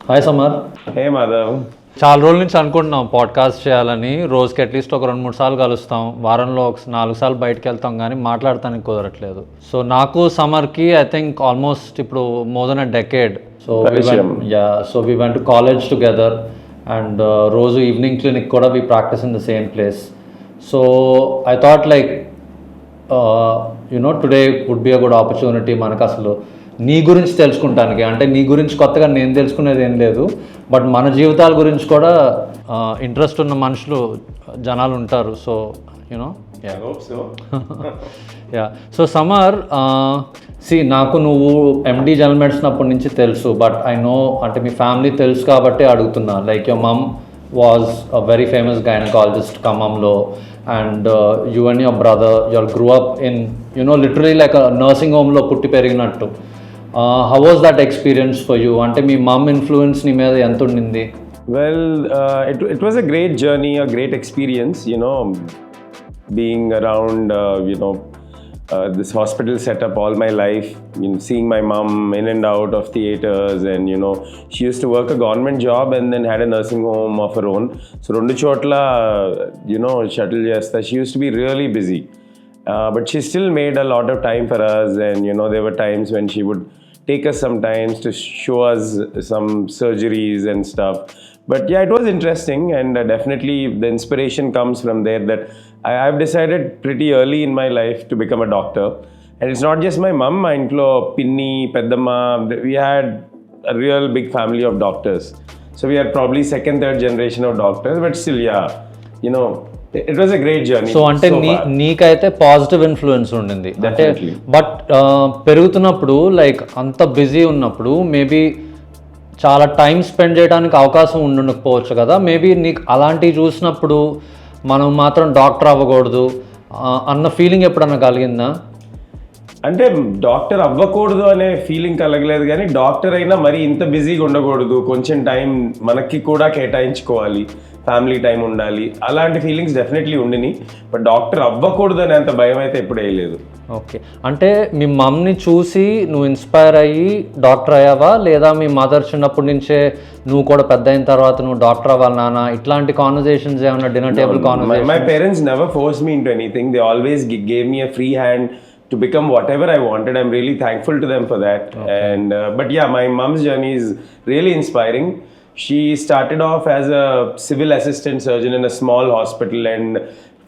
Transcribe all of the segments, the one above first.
Hi Samar. హే మాధవ్. చాలా రోజుల నుంచి అనుకుంటున్నాం పాడ్కాస్ట్ చేయాలని. రోజుకి అట్లీస్ట్ ఒక 2-3 సార్లు కలుస్తాం, వారంలో ఒక 4 సార్లు బయటకు వెళ్తాం, కానీ మాట్లాడటానికి కుదరట్లేదు. సో నాకు సమర్కి ఐ థింక్ ఆల్మోస్ట్ ఇప్పుడు more than a decade. So we went to college together and రోజు ఈవినింగ్ క్లినిక్ కూడా we practise in the same place. So I thought like today would be a good opportunity మనకు అసలు నీ గురించి తెలుసుకుంటానికి. అంటే నీ గురించి కొత్తగా నేను తెలుసుకునేది ఏం లేదు, బట్ మన జీవితాల గురించి కూడా ఇంట్రెస్ట్ ఉన్న మనుషులు జనాలు ఉంటారు. సో యా సో సమర్, నాకు నువ్వు ఎండి జనరల్ మెడిసిన్ అప్పటి నుంచి తెలుసు, బట్ ఐ నో అంటే మీ ఫ్యామిలీ తెలుసు కాబట్టి అడుగుతున్నా. Like your mum was a very famous gynaecologist ఖమ్మంలో, and you and your brother your grew up in literally like nursing హోమ్లో పుట్టి పెరిగినట్టు. How was that experience for you? అంటే మీ మమ్ ఇన్ఫ్లుయెన్స్ నీ మీద ఎంత ఉండింది? Well, it was a great journey, a great experience, being around, this hospital setup all my life, seeing my mom in and out of theaters, and she used to work a government job and then had a nursing home of her own. So rendu chotla, shuttle chesta. She used to be really busy, but she still made a lot of time for us, and there were times when she would take us sometimes to show us some surgeries and stuff. But yeah, it was interesting, and definitely the inspiration comes from there that I've decided pretty early in my life to become a doctor. And it's not just my mum, my intlo pinni peddamma, we had a real big family of doctors, so we are probably second third generation of doctors, but still it was a great journey. So అంటే నీకైతే positive influence ఉండింది అంటే. But పెరుగుతున్నప్పుడు like అంత busy ఉన్నప్పుడు maybe చాలా time spend చేయడానికి అవకాశం ఉండకపోవచ్చు కదా. మేబీ నీకు అలాంటివి చూసినప్పుడు మనం మాత్రం డాక్టర్ అవ్వకూడదు అన్న ఫీలింగ్ ఎప్పుడన్నా కలిగిందా? అంటే డాక్టర్ అవ్వకూడదు అనే ఫీలింగ్ కలగలేదు, కానీ డాక్టర్ అయినా మరి ఇంత బిజీగా ఉండకూడదు, కొంచెం టైం మనకి కూడా కేటాయించుకోవాలి, ఫ్యామిలీ టైం ఉండాలి, అలాంటి ఫీలింగ్స్ డెఫినెట్లీ ఉండినాయి. బట్ డాక్టర్ అవ్వకూడదు అనే అంత భయం అయితే ఎప్పుడు వేయలేదు. ఓకే, అంటే మీ మమ్మీని చూసి నువ్వు ఇన్స్పైర్ అయ్యి డాక్టర్ అయ్యావా, లేదా మీ మదర్ చిన్నప్పటి నుంచే నువ్వు కూడా పెద్ద అయిన తర్వాత నువ్వు డాక్టర్ అవ్వాలి నాన్న ఇట్లాంటి కాన్వర్సేషన్స్ ఏమన్నా dinner table conversation? My parents never force me into anything. They always gave me a free hand to become whatever I wanted. I'm really thankful to them for that. Okay. And but yeah, my mom's journey is really inspiring. She started off as a civil assistant surgeon in a small hospital and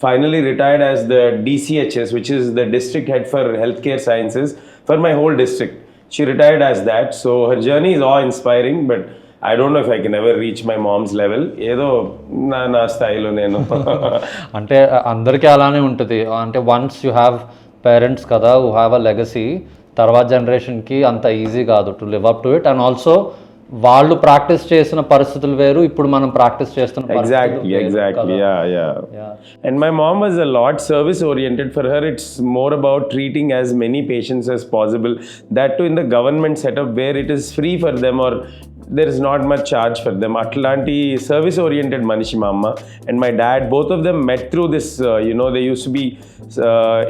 finally retired as the DCHS, which is the district head for healthcare sciences for my whole district. She retired as that. So her journey is awe inspiring, but I don't know if I can ever reach my mom's level. ఏదో నా స్థాయిలో నేను అంటే అందరికీ అలానే ఉంటుంది. అంటే once you have parents కదా హూ హ్యావ్ అ లెగసీ, తర్వాత జనరేషన్కి అంత ఈజీ కాదు to live up to it. And also వాళ్ళు ప్రాక్టీస్ చేసిన పరిస్థితులు వేరు, ఇప్పుడు మనం ప్రాక్టీస్ చేస్తున్న exactly yeah. And my mom was a lot service oriented. For her it's more about treating as many patients as possible, that too in the government setup where it is free for them or there is not much charge for them. Atlanti service oriented manishi ma amma and my dad, both of them met through this, they used to be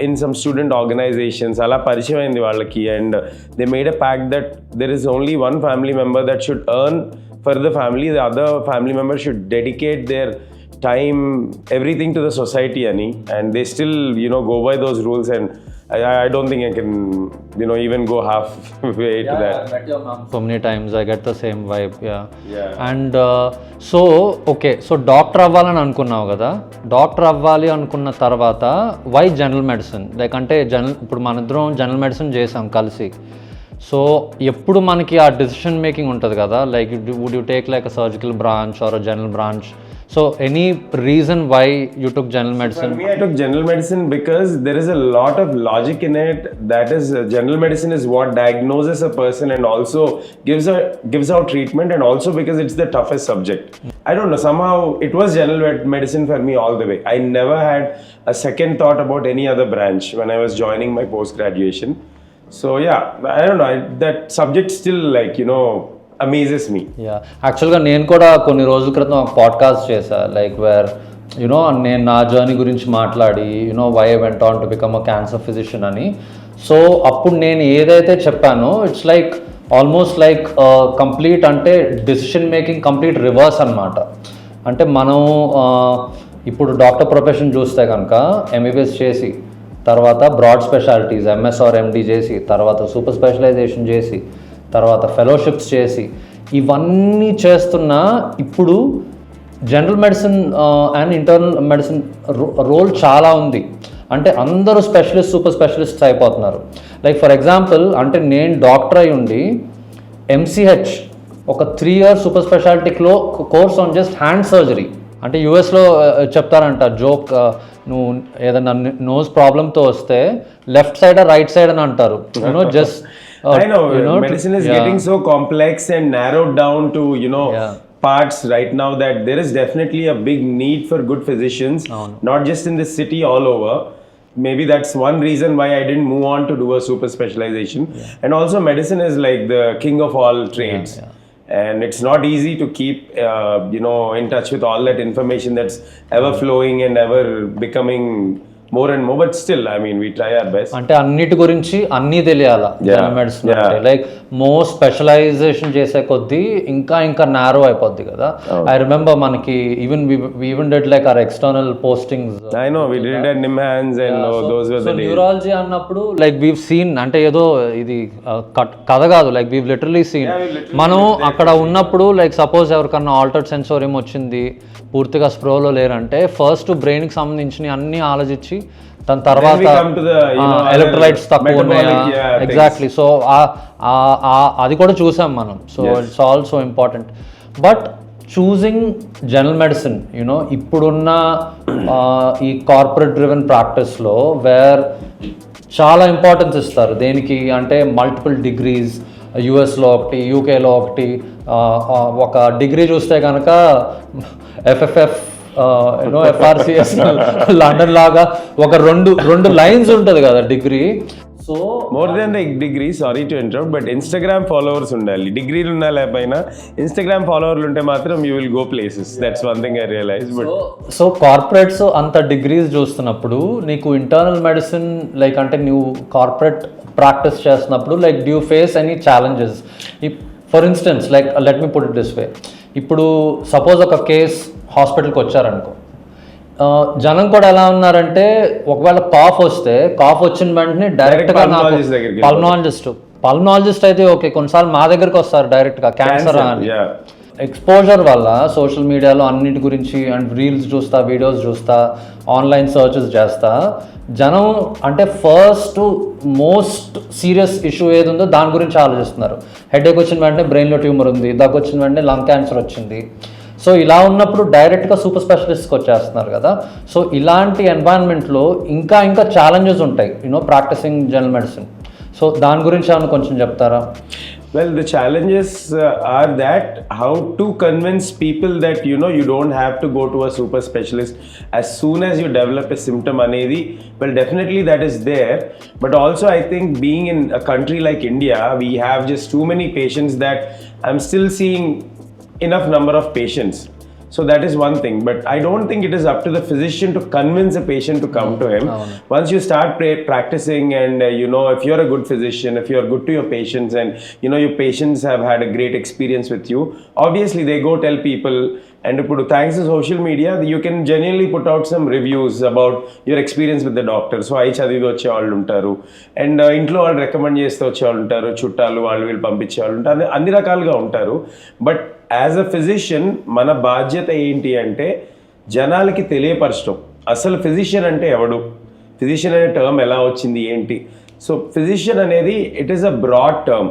in some student organizations ala parichyam ayindi vallaki, and they made a pact that there is only one family member that should earn for the family, the other family member should dedicate their time, everything to the society ani, and they still go by those rules. And I don't think I can even go halfway to that. I met your mom so many times, I get the same vibe. Yeah. And so doctor అవ్వాలని అనుకున్నావు కదా, doctor అవ్వాలి అనుకున్న తర్వాత why general medicine? Like అంటే ఇప్పుడు మన ఇద్దరం జనరల్ మెడిసిన్ చేసాం కలిసి, సో ఎప్పుడు మనకి ఆ డెసిషన్ మేకింగ్ ఉంటుంది కదా, like would you take like a surgical branch or a general branch? So any reason why you took general medicine? For me, I took general medicine because there is a lot of logic in it. That is, general medicine is what diagnoses a person and also gives out treatment, and also because it's the toughest subject. I don't know, somehow it was general medicine for me all the way. I never had a second thought about any other branch when I was joining my post graduation. So yeah, I don't know, that subject still amazes me. Yeah, యాక్చువల్గా నేను కూడా కొన్ని రోజుల క్రితం ఒక podcast చేశా, like where నేను నా జర్నీ గురించి మాట్లాడి why I went on to become a cancer physician అని. సో అప్పుడు నేను ఏదైతే చెప్పానో it's like almost like complete అంటే డెసిషన్ మేకింగ్ కంప్లీట్ రివర్స్ అన్నమాట. అంటే మనం ఇప్పుడు డాక్టర్ ప్రొఫెషన్ చూస్తే కనుక ఎంబీబీఎస్ చేసి తర్వాత బ్రాడ్ స్పెషాలిటీస్ ఎంఎస్ ఆర్ ఎండి చేసి తర్వాత సూపర్ స్పెషలైజేషన్ చేసి తర్వాత ఫెలోషిప్స్ చేసి ఇవన్నీ చేస్తున్నా ఇప్పుడు general medicine and internal medicine role చాలా ఉంది. అంటే అందరూ స్పెషలిస్ట్ సూపర్ స్పెషలిస్ట్స్ అయిపోతున్నారు. లైక్ ఫర్ ఎగ్జాంపుల్ అంటే నేను డాక్టర్ అయి ఉండి ఎంసీహెచ్ ఒక 3 years super speciality course on just hand surgery. అంటే యూఎస్లో చెప్తారంట జోక్, నువ్వు ఏదైనా నోస్ ప్రాబ్లంతో వస్తే లెఫ్ట్ సైడ్ రైట్ సైడ్ అని అంటారు. You know just I know, medicine is getting so complex and narrowed down to, parts right now that there is definitely a big need for good physicians, not just in this city, all over. Maybe that's one reason why I didn't move on to do a super specialization. And also medicine is like the king of all trades. And it's not easy to keep, in touch with all that information that's ever flowing and ever becoming more and more, but still, I mean, we try our best. అంటే అన్నిటి గురించి అన్నీ తెలియాలా general medicine అంటే. Like more specialisation చేసే కొద్దీ ఇంకా narrow అయిపోద్ది కదా. ఐ రిమెంబర్ మనకి even did like our external postings. I know, we did it at NIMHANS and those were the days. Neurology అన్నప్పుడు లైక్ వీవ్ సీన్, అంటే ఏదో ఇది కథ కాదు, లైక్ వీవ్ లిటరలీ సీన్. మనం అక్కడ ఉన్నప్పుడు లైక్ సపోజ్ ఎవరికన్నా ఆల్టర్డ్ సెన్సోరియం వచ్చింది, పూర్తిగా స్ప్రోలో లేరంటే ఫస్ట్ బ్రెయిన్కి సంబంధించిన అన్ని ఆలోచించి దాని తర్వాత ఎలక్ట్రోలైట్స్ తక్కువ ఉన్నాయా, ఎగ్జాక్ట్లీ. సో అది కూడా చూసాం మనం. So it's also important. But choosing general medicine ఇప్పుడున్న ఈ కార్పొరేట్ డ్రివెన్ ప్రాక్టీస్లో వేర్ చాలా ఇంపార్టెన్స్ ఇస్తారు దేనికి అంటే మల్టిపుల్ డిగ్రీస్. యూఎస్లో ఒకటి, యూకేలో ఒకటి. ఒక డిగ్రీ చూస్తే కనుక ఎఫ్ఎఫ్ఎఫ్ ఎఫ్ఆర్సిఎస్ లండన్ లాగా ఒక రెండు లైన్స్ ఉంటుంది కదా degree. So more than the degree, sorry to interrupt, but Instagram followers ఉండాలి. డిగ్రీలు ఉన్నా లేకపోయినా ఇన్స్టాగ్రామ్ ఫాలోవర్లు ఉంటే మాత్రం you will go places. That's one thing I realize. But so corporates అంత డిగ్రీస్ చూస్తున్నప్పుడు నీకు ఇంటర్నల్ మెడిసిన్ లైక్ అంటే నువ్వు కార్పొరేట్ ప్రాక్టీస్ చేస్తున్నప్పుడు like do face any challenges? For instance like let me put it this way. ఇప్పుడు suppose ఒక case హాస్పిటల్కి వచ్చారనుకో, జనం కూడా ఎలా ఉన్నారంటే ఒకవేళ కాఫ్ వచ్చిన వెంటనే డైరెక్ట్గా పల్మనాలజిస్ట్ అయితే ఓకే, కొన్నిసార్లు మా దగ్గరికి వస్తారు డైరెక్ట్గా క్యాన్సర్ అని. ఎక్స్పోజర్ వల్ల సోషల్ మీడియాలో అన్నిటి గురించి అండ్ రీల్స్ చూస్తా, వీడియోస్ చూస్తా, ఆన్లైన్ సర్చెస్ చేస్తా, జనం అంటే ఫస్ట్ మోస్ట్ సీరియస్ ఇష్యూ ఏది ఉందో దాని గురించి ఆలోచిస్తున్నారు. హెడేక్ వచ్చిన వెంటనే బ్రెయిన్లో ట్యూమర్ ఉంది, దగ్గు వచ్చిన వెంటనే లంగ్ క్యాన్సర్ వచ్చింది. సో ఇలా ఉన్నప్పుడు డైరెక్ట్గా సూపర్ స్పెషలిస్ట్కి వచ్చేస్తున్నారు కదా. సో ఇలాంటి ఎన్వైరన్మెంట్లో ఇంకా ఛాలెంజెస్ ఉంటాయి ప్రాక్టీసింగ్ జనరల్ మెడిసిన్. సో దాని గురించి ఏమైనా కొంచెం చెప్తారా? Well, the challenges are that how to convince people that you don't have to go to a super specialist as soon as you develop a symptom anedi. Well, definitely that is there, but also I think being in a country like India, we have just too many patients that I'm still seeing enough number of patients. So that is one thing, but I don't think it is up to the physician to convince a patient to come to him. Once you start practicing and if you're a good physician, if you're good to your patients and your patients have had a great experience with you, obviously they go tell people. And thanks to social media, you can genuinely put out some reviews about your experience with the doctor. So I chadivi vache vallu untaru and intlo vallu recommend chesthe vache vallu untaru, chuttalu vallu will పంపించే వాళ్ళు ఉంటారు, అన్ని రకాలుగా ఉంటారు. But as a physician మన బాధ్యత ఏంటి అంటే జనాలకి తెలియపరచడం. అసలు ఫిజిషియన్ అంటే ఎవడు, ఫిజిషియన్ అనే టర్మ్ ఎలా వచ్చింది ఏంటి. సో ఫిజిషియన్ అనేది it is a broad term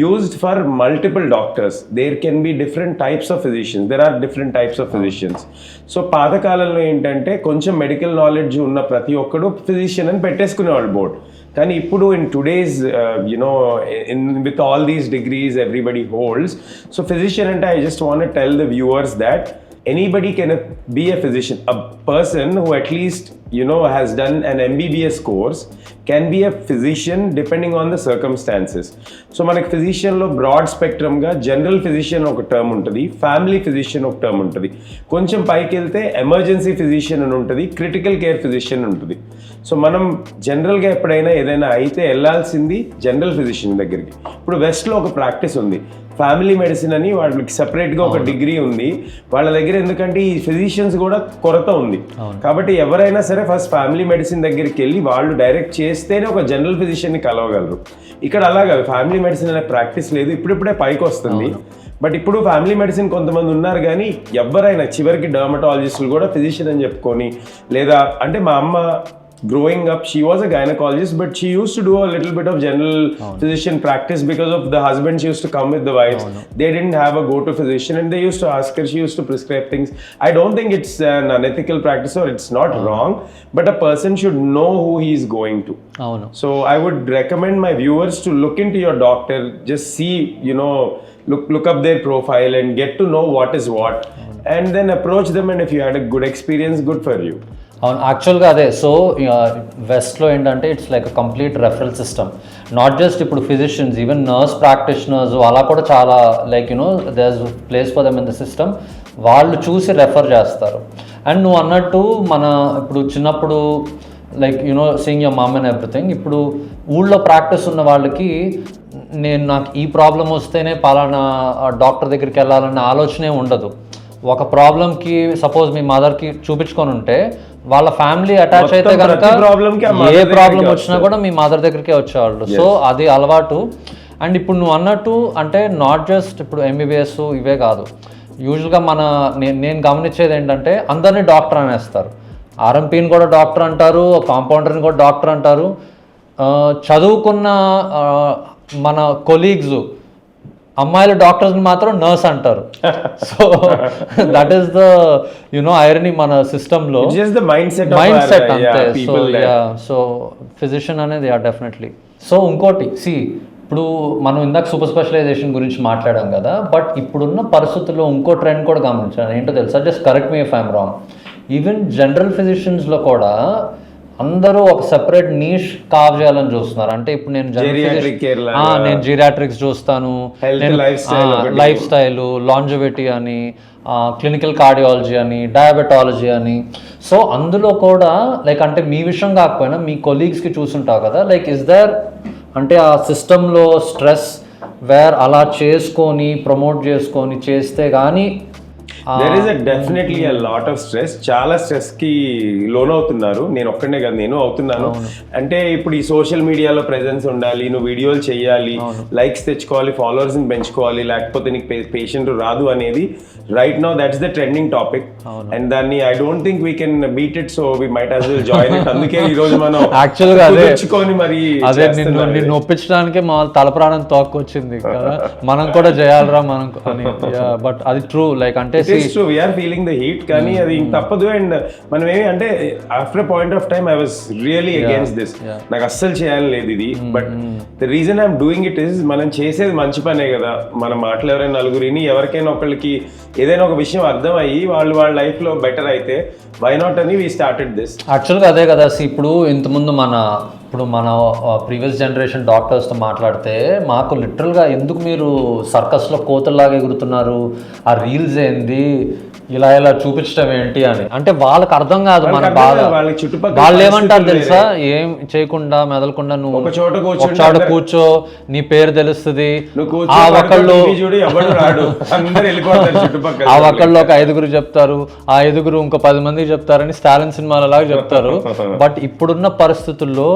used for multiple doctors. There can be different types of physicians, there are different types of physicians. So పాతకాలంలో ఏంటంటే కొంచెం మెడికల్ నాలెడ్జ్ ఉన్న ప్రతి ఒక్కడు ఫిజిషియన్ అని పెట్టేసుకునేవాళ్ళు బోర్డ్. కానీ ఇప్పుడు in today's with all these degrees everybody holds. So physician అంటే I just want to tell the viewers that anybody can be a physician. A person who at least has done an MBBS course can be a physician depending on the circumstances. So మనకి ఫిజిషియన్లో broad స్పెక్ట్రమ్గా general physician ఒక term ఉంటుంది, family physician ఒక term ఉంటుంది, కొంచెం పైకి వెళ్తే emergency physician అని ఉంటుంది, క్రిటికల్ కేర్ ఫిజిషియన్ ఉంటుంది. సో మనం జనరల్గా ఎప్పుడైనా ఏదైనా అయితే వెళ్ళాల్సింది జనరల్ ఫిజిషియన్ దగ్గరికి. ఇప్పుడు వెస్ట్లో ఒక ప్రాక్టీస్ ఉంది, ఫ్యామిలీ మెడిసిన్ అని వాళ్ళకి సెపరేట్గా ఒక డిగ్రీ ఉంది వాళ్ళ దగ్గర, ఎందుకంటే ఈ ఫిజిషియన్స్ కూడా కొరత ఉంది. కాబట్టి ఎవరైనా సరే ఫస్ట్ ఫ్యామిలీ మెడిసిన్ దగ్గరికి వెళ్ళి వాళ్ళు డైరెక్ట్ చేస్తేనే ఒక జనరల్ ఫిజిషియన్ని కలవగలరు. ఇక్కడ అలాగా ఫ్యామిలీ మెడిసిన్ అనే ప్రాక్టీస్ లేదు, ఇప్పుడిప్పుడే పైకి వస్తుంది. బట్ ఇప్పుడు ఫ్యామిలీ మెడిసిన్ కొంతమంది ఉన్నారు, కానీ ఎవరైనా చివరికి డర్మటాలజిస్టులు కూడా ఫిజిషియన్ అని చెప్పుకొని, లేదా అంటే మా అమ్మ growing up, she was a gynecologist, but she used to do a little bit of general physician practice because of the husbands used to come with the wives. They didn't have a go-to physician and they used to ask her, she used to prescribe things. I don't think it's an unethical practice or it's not wrong, but a person should know who he is going to. So I would recommend my viewers to look into your doctor, just see, look up their profile and get to know what is what, and then approach them, and if you had a good experience, good for you. అవును, యాక్చువల్గా అదే. So వెస్ట్లో ఏంటంటే it's like a complete referral system, not just ఇప్పుడు physicians, even nurse practitioners అలా కూడా చాలా like there is place for them in the system. వాళ్ళు చూసి రెఫర్ చేస్తారు. అండ్ నువ్వు అన్నట్టు మన ఇప్పుడు చిన్నప్పుడు like seeing your mom and everything, ఇప్పుడు ఊళ్ళో ప్రాక్టీస్ ఉన్న వాళ్ళకి నాకు ఈ ప్రాబ్లం వస్తేనే పలానా డాక్టర్ దగ్గరికి వెళ్ళాలన్న ఆలోచనే ఉండదు. ఒక ప్రాబ్లంకి సపోజ్ మీ మదర్కి చూపించుకొని ఉంటే వాళ్ళ ఫ్యామిలీ అటాచ్ అయితే కనుక ఏ ప్రాబ్లం వచ్చినా కూడా మీ మదర్ దగ్గరికే వచ్చేవాళ్ళు. సో అది అలవాటు. అండ్ ఇప్పుడు నువ్వు అన్నట్టు అంటే నాట్ జస్ట్ ఇప్పుడు MBBS ఇవే కాదు, యూజువల్గా నేను గమనించేది ఏంటంటే అందరినీ డాక్టర్ అనేస్తారు. RMPని కూడా డాక్టర్ అంటారు, కాంపౌండర్ని కూడా డాక్టర్ అంటారు. చదువుకున్న మన కొలీగ్స్ అమ్మాయిల డాక్టర్స్ని మాత్రం నర్స్ అంటారు. So that is the irony మన సిస్టంలో, మైండ్ సెట్ అంతే. సో ఫిజిషియన్ అనేది డెఫినెట్లీ. సో ఇంకోటి ఇప్పుడు మనం ఇందాక సూపర్ స్పెషలైజేషన్ గురించి మాట్లాడాం కదా, బట్ ఇప్పుడున్న పరిస్థితుల్లో ఇంకో ట్రెండ్ కూడా గమనించాను. ఏంటో తెలుసా, just correct me if I'm wrong, even general ఫిజిషియన్స్లో కూడా అందరూ ఒక సెపరేట్ నీష్ కావ్ చేయాలని చూస్తున్నారు. అంటే ఇప్పుడు నేను జీరియాట్రిక్స్ చూస్తాను, నేను లైఫ్ స్టైల్, లాంజివిటీ అని, క్లినికల్ కార్డియాలజీ అని, డయాబెటాలజీ అని. సో అందులో కూడా లైక్ అంటే మీ విషయం కాకపోయినా మీ కొలీగ్స్కి చూసుంటావు కదా, లైక్ ఇస్ దేర్ అంటే ఆ సిస్టంలో స్ట్రెస్ వేర్ అలా చేసుకొని ప్రమోట్ చేసుకొని చేస్తే కానీ there is definitely a lot of stress. చాలా స్ట్రెస్ కి లోన్ అవుతున్నారు. నేను ఒక్కడే కాదు, నేను అవుతున్నాను. అంటే ఇప్పుడు ఈ సోషల్ మీడియాలో ప్రెజెన్స్ ఉండాలి, నువ్వు వీడియోలు చేయాలి, లైక్స్ తెచ్చుకోవాలి, ఫాలోవర్స్ ని పెంచుకోవాలి, లేకపోతే నీకు పేషెంట్ రాదు అనేది right now that's the trending topic. And దాన్ని I don't think we can beat it, so we might as well join it. అందుకే ఈ రోజు మనం యాక్చువల్గా తెచ్చుకొని మరి అదే నిన్ను ఒప్పించడానికి మా తలప్రాణం తోక్కొచ్చింది కదా, మనం కూడా చేయాలరా మనం అని. బట్ అది ట్రూ, లైక్ అంటే వీఆర్ ఫీలింగ్ ద హీట్, కానీ అది తప్పదు. అండ్ మనం ఏమి అంటే after point of time I was really against this, నాకు అస్సలు చేయాలని లేదు ఇది. But the reason I'm doing it is, మనం చేసేది మంచి పనే కదా. మన మాటలు ఎవరైనా నలుగురిని ఎవరికైనా ఒకరికి ఏదైనా ఒక విషయం అర్థం అయ్యి వాళ్ళ లైఫ్ లో బెటర్ అయితే వై నాట్ అని వీ స్టార్టెడ్ దిస్. యాక్చువల్గా అదే కదా. ఇప్పుడు ఇంతకుముందు మన ప్రీవియస్ జనరేషన్ డాక్టర్స్తో మాట్లాడితే మాకు లిటరల్గా ఎందుకు మీరు సర్కస్లో కోతల్లాగా ఎగురుతున్నారు, ఆ రీల్స్ ఏంది, ఇలా ఇలా చూపించడం ఏంటి అని. అంటే వాళ్ళకి అర్థం కాదు మన బాధ. వాళ్ళు ఏమంటారు తెలుసా, ఏం చేయకుండా మెదలకుండా నువ్వు ఒక చోట కూర్చో, నీ పేరు తెలుస్తుంది, ఆ ఒకళ్ళు ఒక 5 చెప్తారు, ఆ 5 ఇంకో 10 మందికి చెప్తారని స్టాలిన్ సినిమాల లాగా చెప్తారు. బట్ ఇప్పుడున్న పరిస్థితుల్లో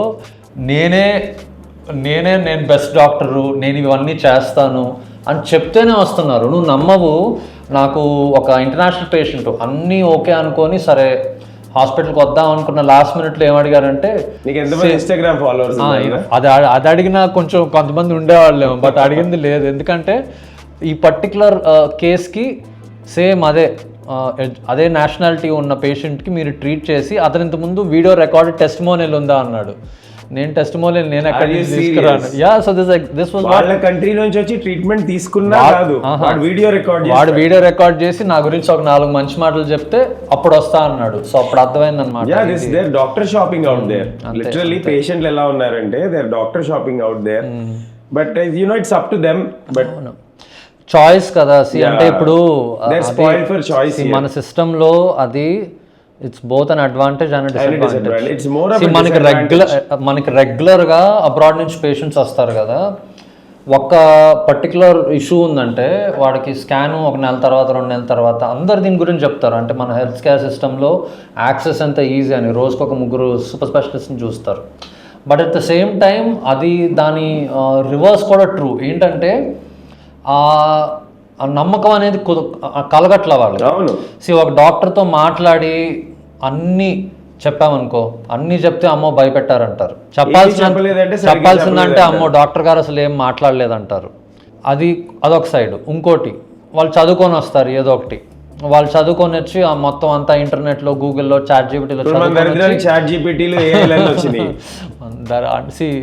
నేను బెస్ట్ డాక్టరు, నేను ఇవన్నీ చేస్తాను అని చెప్తేనే వస్తున్నారు. నువ్వు నమ్మవు. నాకు ఒక ఇంటర్నేషనల్ పేషెంట్ అన్నీ ఓకే అనుకొని సరే హాస్పిటల్కి వద్దాం అనుకున్న లాస్ట్ మినిట్లో ఏమడిగారంటే ఇన్స్టాగ్రామ్ ఫాలోవర్స్, అది అడిగినా కొంచెం కొంతమంది ఉండేవాళ్ళేమో, బట్ అడిగింది లేదు. ఎందుకంటే ఈ పర్టికులర్ కేస్కి సేమ్ అదే నేషనాలిటీ ఉన్న పేషెంట్కి మీరు ట్రీట్ చేసి అతను ఇంతకుముందు వీడియో రికార్డెడ్ టెస్టిమోనియల్ ఉందా అన్నాడు. నేను టెస్టిమోనియల్ నేను ఎక్కడ Are you నుంచి తీసుకురాను. serious? Yeah so this was వాళ్ళ కంట్రీ నుంచి వచ్చి ట్రీట్మెంట్ తీసుకున్నా కాదు, వాడు వీడియో రికార్డ్ వాడు వీడియో రికార్డ్ చేసి నా గురించి ఒక 4 మంచి మాటలు చెప్తే అప్పుడు వస్తా అన్నాడు. సో అప్పుడు అర్థమైంది అనమాట. Yeah this there doctor shopping out there. Literally పేషెంట్లు ఎలా ఉన్నారంటే there doctor shopping out there, but you know it's up to them. But choice కదా సి అంటే ఇప్పుడు they're spoiled for choice here. మన సిస్టమ్ లో అది it's both an advantage and disadvantage. It's more of a మనకి రెగ్యులర్ గా abroad నుంచి పేషెంట్స్ వస్తారు కదా, ఒక పర్టికులర్ ఇష్యూ ఉందంటే వాడికి స్కాన్ ఒక నెల తర్వాత 2 నెలల తర్వాత అందరు దీని గురించి చెప్తారు. అంటే మన హెల్త్ కేర్ సిస్టంలో యాక్సెస్ ఎంత ఈజీ అని రోజుకు ఒక 3 సూపర్ స్పెషలిస్ట్ని చూస్తారు. But at the same time అది దాని రివర్స్ కూడా ట్రూ. ఏంటంటే ఆ నమ్మకం అనేది కలగట్ల వాళ్ళు. ఒక డాక్టర్తో మాట్లాడి అన్నీ చెప్పామనుకో, అన్నీ చెప్తే అమ్మో భయపెట్టారంటారు. చెప్పాల్సిందంటే అమ్మో డాక్టర్ గారు అసలు ఏం మాట్లాడలేదంటారు. అదొక సైడ్. ఇంకోటి వాళ్ళు చదువుకొని వస్తారు ఏదో ఒకటి, వాళ్ళు చదువుకొని వచ్చి ఆ మొత్తం అంతా ఇంటర్నెట్లో గూగుల్లో చాట్ జీపీటీలో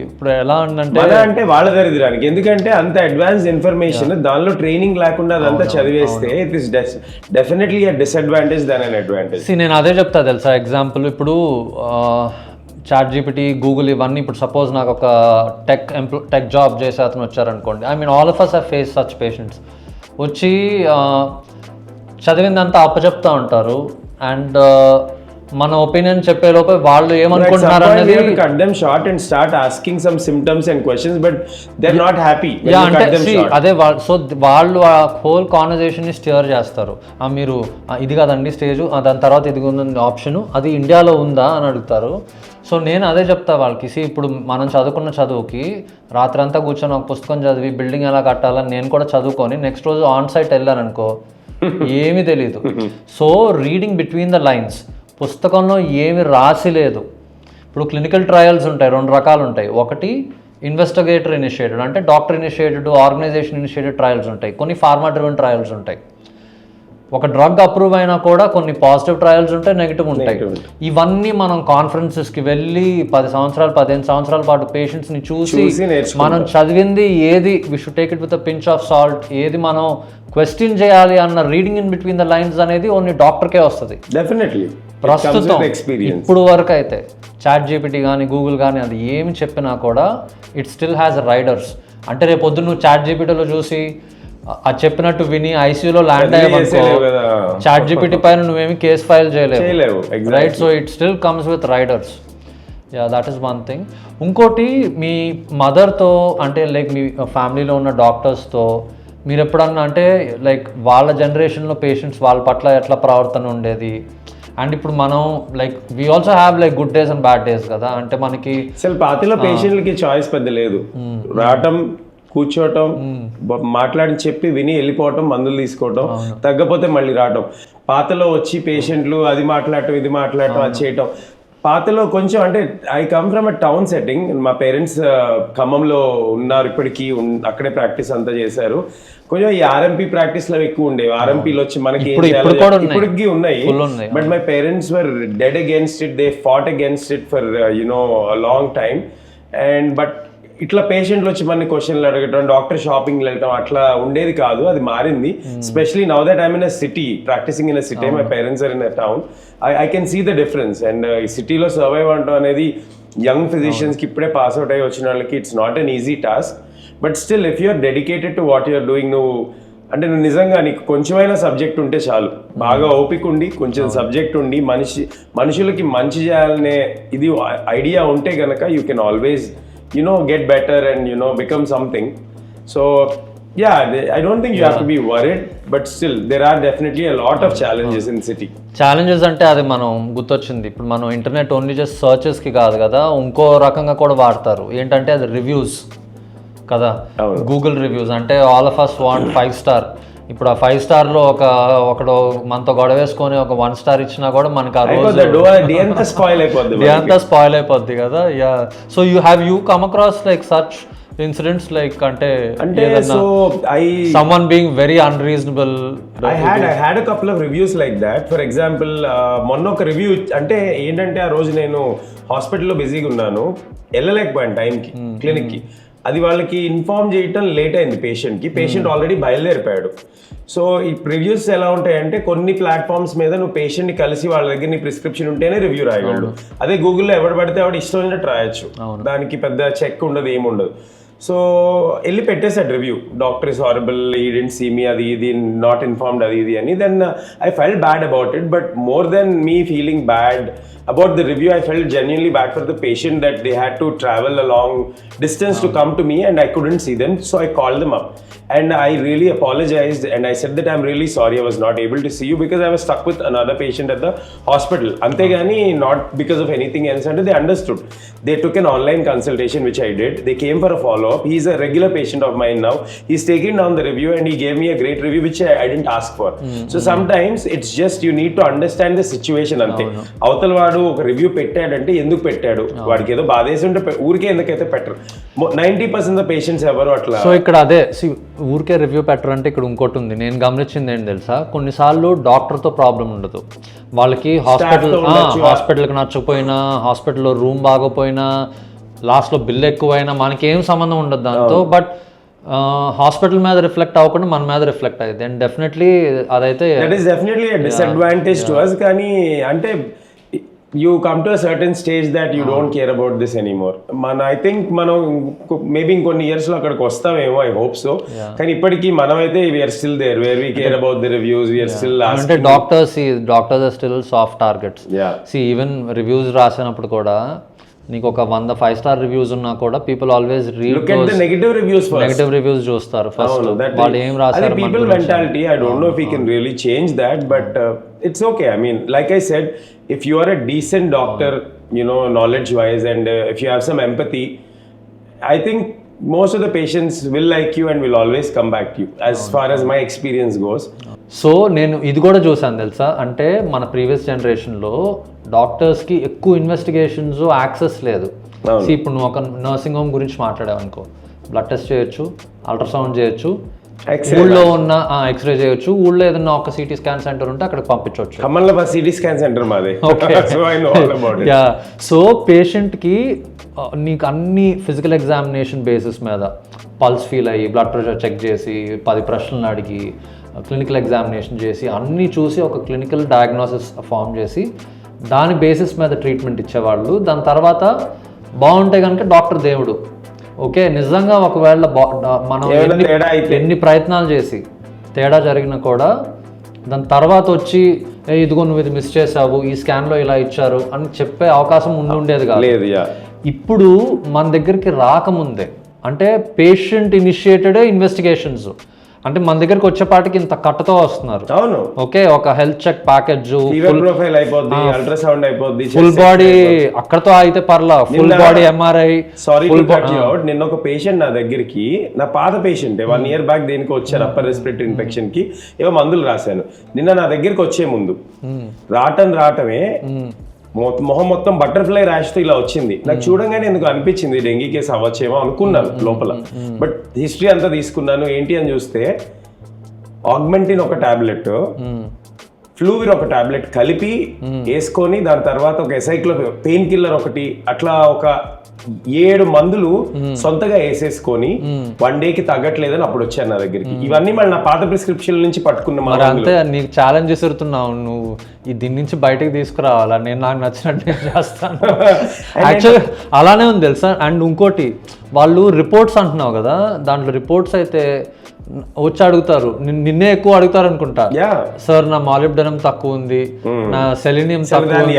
ఇప్పుడు ఎలా అంటే వాళ్ళ దరిద్రానికి, ఎందుకంటే అంత అడ్వాన్స్ ఇన్ఫర్మేషన్ దానిలో ట్రైనింగ్ లేకుండా అదంతా చదివేస్తే it is definitely a disadvantage than an advantage. నేను అదే చెప్తా తెలుసా. ఎగ్జాంపుల్ ఇప్పుడు చాట్ జీపీటీ, గూగుల్ ఇవన్నీ ఇప్పుడు సపోజ్ నాకు ఒక టెక్ జాబ్ చేసే అతను వచ్చారనుకోండి. I mean all of us have face such patients. వచ్చి చదివిందంతా అప్పచెప్తా ఉంటారు అండ్ మన ఒపీనియన్ చెప్పే లోపే వాళ్ళు ఏమనుకుంటున్నారు అనేది cut them short and start asking some symptoms and questions, but they are not happy. అదే సో వాళ్ళు ఆ హోల్ కాన్వర్జేషన్ ని స్టియర్ చేస్తారు. మీరు ఇది కాదండి స్టేజ్, దాని తర్వాత ఇది ఉంది ఆప్షన్, అది ఇండియాలో ఉందా అని అడుగుతారు. సో నేను అదే చెప్తా వాళ్ళకి, ఇప్పుడు మనం చదువుకున్న చదువుకి రాత్రంతా కూర్చొని ఒక పుస్తకం చదివి బిల్డింగ్ ఎలా కట్టాలని నేను కూడా చదువుకొని నెక్స్ట్ రోజు ఆన్ సైట్ వెళ్ళాననుకో ఏమీ తెలీదు. So reading between the lines, పుస్తకంలో ఏమి రాసి లేదు. ఇప్పుడు క్లినికల్ ట్రయల్స్ ఉంటాయి, 2 రకాలు ఉంటాయి. ఒకటి ఇన్వెస్టిగేటర్ ఇనిషియేటెడ్, అంటే doctor initiated, organization initiated trials ఉంటాయి. కొన్ని ఫార్మా డ్రివెన్ ట్రయల్స్ ఉంటాయి. ఒక డ్రగ్ అప్రూవ్ అయినా కూడా కొన్ని పాజిటివ్ ట్రయల్స్ ఉంటాయి, నెగిటివ్ ఉంటాయి. ఇవన్నీ మనం కాన్ఫరెన్సెస్కి వెళ్ళి 10 సంవత్సరాలు 15 సంవత్సరాల పాటు పేషెంట్స్ని చూసి మనం చదివింది ఏది we should take it with a pinch of salt, ఏది మనం క్వశ్చన్ చేయాలి అన్న reading in between the lines అనేది ఓన్లీ డాక్టర్కే వస్తుంది. డెఫినెట్లీ ప్రస్తుతం ఇప్పుడు వరకు అయితే చాట్ జీపీటీ కానీ గూగుల్ కానీ అది ఏమి చెప్పినా కూడా ఇట్ స్టిల్ హ్యాస్ రైడర్స్. అంటే రేపు పొద్దున్న నువ్వు చాట్ జీపీటీలో చూసి అది చెప్పినట్టు విని ఐసీయూలో ల్యాండ్ అయ్యావనుకో, చాట్ జీపీటీ పైన నువ్వేమి కేసు ఫైల్ చేయలేవు, right? So it still comes with riders. Yeah, that is one thing. ఇంకోటి మీ మదర్తో అంటే లైక్ మీ ఫ్యామిలీలో ఉన్న డాక్టర్స్తో మీరు ఎప్పుడన్నా అంటే లైక్ వాళ్ళ జనరేషన్లో పేషెంట్స్ వాళ్ళ పట్ల ఎట్లా ప్రవర్తన ఉండేది, అండ్ ఇప్పుడు మనం like we also have like good days and bad days కదా. అంటే మనకి అసలు పాతిలో పేషెంట్లకి చాయిస్ పెద్ద లేదు, రావటం కూర్చోవటం మాట్లాడి చెప్పి విని వెళ్ళిపోవటం, మందులు తీసుకోవటం, తగ్గపోతే మళ్ళీ రావటం. పాతలో వచ్చి పేషెంట్లు అది మాట్లాడటం ఇది మాట్లాడటం అది చేయటం. పాతలో కొంచెం అంటే I come from a town setting. మా పేరెంట్స్ ఖమ్మంలో ఉన్నారు ఇప్పటికీ, అక్కడే ప్రాక్టీస్ అంతా చేశారు. కొంచెం ఈ ఆర్ఎంపీ ప్రాక్టీస్ లో ఎక్కువ ఉండేవి. ఆర్ఎంపీలు వచ్చి మనకి ఇప్పటికి ఉన్నాయి, but my parents were dead against it. They fat against it for long time. And but ఇట్లా పేషెంట్లు వచ్చి మన క్వశ్చన్లు అడగటం, డాక్టర్ షాపింగ్ వెళ్ళటం అట్లా ఉండేది కాదు, అది మారింది. Especially now that I'm in a city, practicing in a city, my parents are in a town. I can see the difference. And ఈ సిటీలో సర్వైవ్ అవడం అనేది యంగ్ ఫిజిషియన్స్కి ఇప్పుడే పాస్ అవుట్ అయ్యి వచ్చిన వాళ్ళకి it's not an easy task. But still if you're dedicated to what you're doing, నువ్వు నిజంగా నీకు కొంచెమైనా సబ్జెక్ట్ ఉంటే చాలు, బాగా ఓపిక ఉండి కొంచెం సబ్జెక్ట్ ఉండి మనుషులకి మంచి చేయాలనే ఇది ఐడియా ఉంటే కనుక you can always get better and become something. So yeah, I don't think you have to be worried, but still there are definitely a lot of challenges in city. Challenges అంటే అది మనం గుర్తొచ్చింది. ఇప్పుడు మనం internet only just సర్చెస్కి కాదు కదా, ఇంకో రకంగా కూడా వాడతారు. ఏంటంటే అది రివ్యూస్ కదా, గూగుల్ రివ్యూస్. అంటే all of us want 5 star. ఇప్పుడు ఆ 5 స్టార్లో ఒకడు మనతో గొడవ వేసుకొని ఒక 1 స్టార్ ఇచ్చినా కూడా మనకు ఆ రోజు అంతా స్పాయిల్ అయిపోద్ది కదా. Yeah, so you come across like such incidents like అంటే so someone being very unreasonable? I had a couple of reviews like that. For example, మొన్న ఒక రివ్యూ అంటే ఏంటంటే ఆ రోజు నేను హాస్పిటల్లో బిజీగా ఉన్నాను, వెళ్ళలేకపోయాను టైంకి క్లినిక్కి. అది వాళ్ళకి ఇన్ఫార్మ్ చేయటం లేట్ అయింది పేషెంట్ ఆల్రెడీ బయలుదేరిపోయాడు. సో ఈ రివ్యూస్ ఎలా ఉంటాయంటే కొన్ని ప్లాట్ఫామ్స్ మీద నువ్వు పేషెంట్ని కలిసి వాళ్ళ దగ్గర నీ ప్రిస్క్రిప్షన్ ఉంటేనే రివ్యూ రాయగలడు. అదే గూగుల్లో ఎవరు పడితే ఆవిడ ఇష్టం వచ్చినట్టు రాయొచ్చు, దానికి పెద్ద చెక్ ఉండదు, ఏముండదు. సో వెళ్ళి పెట్టేసాడు review, doctor is horrible, he didn't see me, అది ఇది నాట్ ఇన్ఫార్మ్డ్, అది ఇది అని. Then I felt bad about it, but more than me feeling bad about the review, I felt genuinely bad for the patient that they had to travel a long distance to come to me and I couldn't see them. So I called them up and I really apologized and I said that I'm really sorry I was not able to see you because I was stuck with another patient at the hospital. Antegani, not because of anything else, and they understood. They took an online consultation, which I did. They came for a follow-up. He's a regular patient of mine now. He's taken down the review and he gave me a great review, which I didn't ask for. So sometimes it's just you need to understand the situation. Ante avatal vaadu ఒక review పెట్టాడంటే ఎందుకు పెట్టాడు, వాడికి ఏదో బాధేసి ఉంటే ఊరికే ఎందుకైతే పెట్టరు. 90% patients ఎవరు అట్లా. సో ఇక్కడ అదే ఊరికే రివ్యూ పెట్టరు అంటే ఇక్కడ ఇంకోటి ఉంది. నేను గమనించింది ఏంటి తెలుసా, కొన్నిసార్లు డాక్టర్తో ప్రాబ్లం ఉండదు, వాళ్ళకి హాస్పిటల్కి నచ్చకపోయినా, హాస్పిటల్లో రూమ్ బాగోపోయినా, లాస్ట్లో బిల్ ఎక్కువైనా మనకి ఏం సంబంధం ఉండదు దాంతో. బట్ హాస్పిటల్ మీద రిఫ్లెక్ట్ అవ్వకుండా మన మీద రిఫ్లెక్ట్ అయ్యింది. అండ్ డెఫినెట్లీ అదైతే that is definitely disadvantage to us. కానీ అంటే you come to a certain stage that you don't care about this anymore. I think మనం మేబీ ఇంకొన్ని ఇయర్స్లో అక్కడికి వస్తామేమో, ఐ హోప్ సో. కానీ ఇప్పటికీ మనమైతే we are still there where we care about the reviews, we are still. అంటే doctors are still soft targets. Even reviews రాసినప్పుడు కూడా నీకు ఒక 100 5-star రివ్యూస్ ఉన్నా కూడా పీపుల్ ఆల్వేస్ నెగటివ్ రివ్యూస్ చూస్తారు ఫస్ట్. వాళ్ళు ఏం రాశారు, people mentality. I don't know if you can really change that, but it's okay. I mean, like I said, if you are a decent doctor, you know, knowledge wise, and if you have some empathy, I think most of the patients will like you and will always come back to you, as far as my experience goes. So నేను ఇది కూడా చూసాను తెలుసా, అంటే మన previous జనరేషన్లో డాక్టర్స్కి ఎక్కువ ఇన్వెస్టిగేషన్స్ యాక్సెస్ లేదు. ఇప్పుడు నువ్వు ఒక నర్సింగ్ హోమ్ గురించి మాట్లాడావు అనుకో, బ్లడ్ టెస్ట్ చేయొచ్చు, అల్ట్రాసౌండ్ చేయొచ్చు, ఊళ్ళో ఉన్న ఎక్స్రే చేయొచ్చు, ఊళ్ళో ఏదన్నా ఒక సిటీ స్కాన్ సెంటర్ ఉంటే అక్కడికి పంపించవచ్చు. సిటీ స్కాన్ సెంటర్ మాది. సో పేషెంట్కి నీకు అన్ని ఫిజికల్ ఎగ్జామినేషన్ బేసిస్ మీద పల్స్ ఫీల్ అయ్యి, బ్లడ్ ప్రెషర్ చెక్ చేసి, 10 ప్రశ్నలు అడిగి, క్లినికల్ ఎగ్జామినేషన్ చేసి, అన్నీ చూసి ఒక క్లినికల్ డయాగ్నోసిస్ ఫామ్ చేసి దాని బేసిస్ మీద ట్రీట్మెంట్ ఇచ్చేవాళ్ళు. దాని తర్వాత బాగుంటే కనుక డాక్టర్ దేవుడు. ఓకే, నిజంగా ఒకవేళ మనం ఎన్ని ప్రయత్నాలు చేసి తేడా జరిగినా కూడా దాని తర్వాత వచ్చి ఇదిగో నువ్వు ఇది మిస్ చేసావు, ఈ స్కాన్లో ఇలా ఇచ్చారు అని చెప్పే అవకాశం ఉండేది కాదు. ఇప్పుడు మన దగ్గరికి రాకముందే, అంటే పేషెంట్ ఇనిషియేటెడ్ ఇన్వెస్టిగేషన్స్, అంటే మన దగ్గరికి వచ్చేపాటికి ఇంత కట్టతో వస్తున్నారు. అవును, ఓకే, ఒక హెల్త్ చెక్ ప్యాకేజ్, ప్రొఫైల్ అయిపోద్ది, అల్ట్రాసౌండ్ అయిపోద్ది, ఫుల్ బాడీ అక్కడతో అయితే పర్లా, ఫుల్ బాడీ ఎంఆర్ఐ. సారీ, నిన్న ఒక పేషెంట్ నా దగ్గరికి, నా పాత పేషెంట్ 1 year బ్యాక్ దేనికి వచ్చారు, అప్పర్ రెస్పిరేటరీ ఇన్ఫెక్షన్ కి ఏవో మందులు రాశాను. నిన్న నా దగ్గరికి వచ్చే ముందు రావటమే మొహం మొత్తం బటర్ఫ్లై ర్యాష్ తో ఇలా వచ్చింది. నాకు చూడంగానే ఎందుకు అనిపించింది డెంగీ కేసు అవ్వచ్చేమో అనుకున్నాను లోపల. బట్ హిస్టరీ అంతా తీసుకున్నాను, ఏంటి అని చూస్తే ఆగ్మెంటిన్ ఒక టాబ్లెట్, ఫ్లూవిర్ ఒక టాబ్లెట్ కలిపి వేసుకొని దాని తర్వాత ఒక ఎసైక్లో పెయిన్ కిల్లర్ ఒకటి, అట్లా ఒక 7 మందులు సొంతగా వేసేసుకొని 1 dayకి తగ్గట్లేదని అప్పుడు వచ్చాను నా దగ్గరికి. ఇవన్నీ మళ్ళీ నా పాత ప్రిస్క్రిప్షన్ నుంచి పట్టుకున్న. అంతే, నీకు ఛాలెంజ్ చేస్తున్నావు నువ్వు, దీని నుంచి బయటకు తీసుకురావాలా, నేను నాకు నచ్చినట్టు నేను చేస్తాను. యాక్చువల్గా అలానే ఉంది తెలుసా. అండ్ ఇంకోటి, వాళ్ళు రిపోర్ట్స్ అంటున్నావు కదా, దాంట్లో రిపోర్ట్స్ అయితే వచ్చి అడుగుతారు, నిన్నే ఎక్కువ అడుగుతారు అనుకుంటా. సార్ నా మాలిబ్డెనమ్ తక్కువ ఉంది, నా సెలీనియం తక్కువ ఉంది,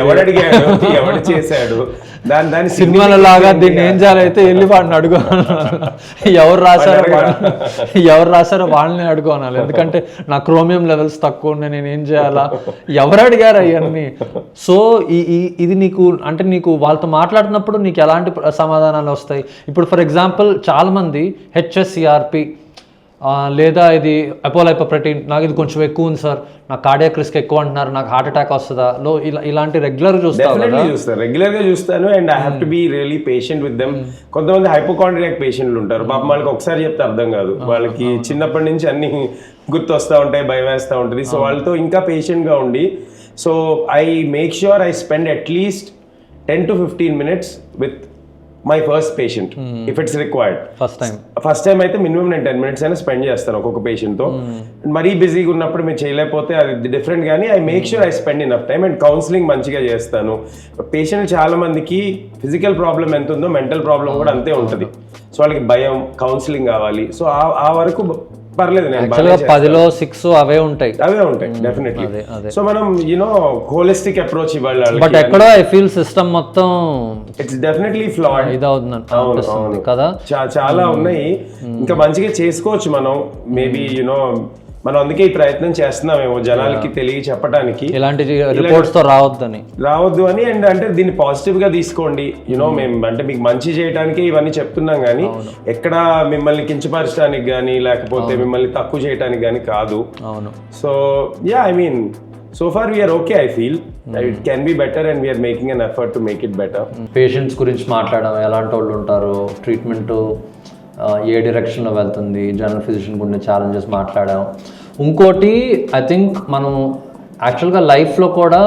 సినిమాల లాగా దీన్ని ఏం చేయాలైతే వెళ్ళి వాడిని అడుగున్నాను, ఎవరు రాశారో వాళ్ళని అడుగున్నాను, ఎందుకంటే నా క్రోమియం లెవెల్స్ తక్కువ ఉన్నాయి, నేను ఏం చేయాలా, ఎవరు అడిగారు అవన్నీ. సో ఇది నీకు అంటే నీకు వాళ్ళతో మాట్లాడుతున్నప్పుడు నీకు ఎలాంటి సమాధానాలు వస్తాయి? ఇప్పుడు ఫర్ ఎగ్జాంపుల్ చాలా మంది HSCRP లేదా ఇది అపోలో హైపోప్రోటీన్, నాకు ఇది కొంచెం ఎక్కువ ఉంది సార్, నాకు కార్డియాక్ రిస్క్ ఎక్కువ అంటున్నారు, నాకు హార్ట్ అటాక్ వస్తుందా, ఇలాంటి రెగ్యులర్ చూస్తాను, రెగ్యులర్ గా చూస్తాను. And I have to be really patient with them. కొంతమంది హైపోకాండ్రియాక్ పేషెంట్లు ఉంటారు, పాపం వాళ్ళకి ఒకసారి చెప్తే అర్థం కాదు, వాళ్ళకి చిన్నప్పటి నుంచి అన్ని గుర్తొస్తూ ఉంటాయి, భయం వేస్తూ ఉంటుంది. సో వాళ్ళతో ఇంకా పేషెంట్ గా ఉండి, so I make sure I spend at least 10 to 15 minutes with my first patient if it's required. First time అయితే మినిమం నేను 10 minutes అయినా స్పెండ్ చేస్తాను ఒక్కొక్క పేషెంట్తో. మరీ బిజీగా ఉన్నప్పుడు మీరు చేయలేకపోతే అది డిఫరెంట్, కానీ I make sure I spend enough time. And counselling మంచిగా చేస్తాను. పేషెంట్ చాలా మందికి ఫిజికల్ ప్రాబ్లం ఎంత ఉందో మెంటల్ ప్రాబ్లం కూడా అంతే ఉంటుంది. సో వాళ్ళకి భయం, కౌన్సిలింగ్ కావాలి. సో ఆ వరకు పర్లేదు, నేను 10లో 6 అవే ఉంటాయి డెఫినెట్లీ. సో మనం హోలిస్టిక్ అప్రోచ్ ఇవ్వాలి. బట్ ఎక్కడో ఐ ఫీల్ సిస్టమ్ మొత్తం ఇట్స్ డెఫినెట్లీ ఫ్లాడ్ ఇదవుతుంది కదా. చాలా ఉన్నాయి, ఇంకా మంచిగా చేసుకోవచ్చు మనం. మేబీ మనం అందుకే ఈ ప్రయత్నం చేస్తున్నామేమో జనాలకి తెలియ చెప్పడానికి, ఇలాంటి రిపోర్ట్స్ తో రావద్దు అని. అండ్ అంటే దీన్ని పాజిటివ్ గా తీసుకోండి. మేము అంటే మీకు మంచి చేయడానికి ఇవన్నీ చెప్తున్నాం, కానీ ఎక్కడ మిమ్మల్ని కించపరచడానికి కానీ లేకపోతే మిమ్మల్ని తక్కువ చేయడానికి కానీ కాదు. So yeah, I mean so far we are okay. I feel it can be better and we are making an effort to make it better. Patients గురించి మాట్లాడడం, ఎలాంటి వాళ్ళు ఉంటారు, ట్రీట్మెంట్ ఏ డైరెక్షన్లో వెళ్తుంది, జనరల్ ఫిజిషియన్ గురించి ఛాలెంజెస్ మాట్లాడాం. ఇంకోటి ఐ థింక్ మనం యాక్చువల్గా లైఫ్లో కూడా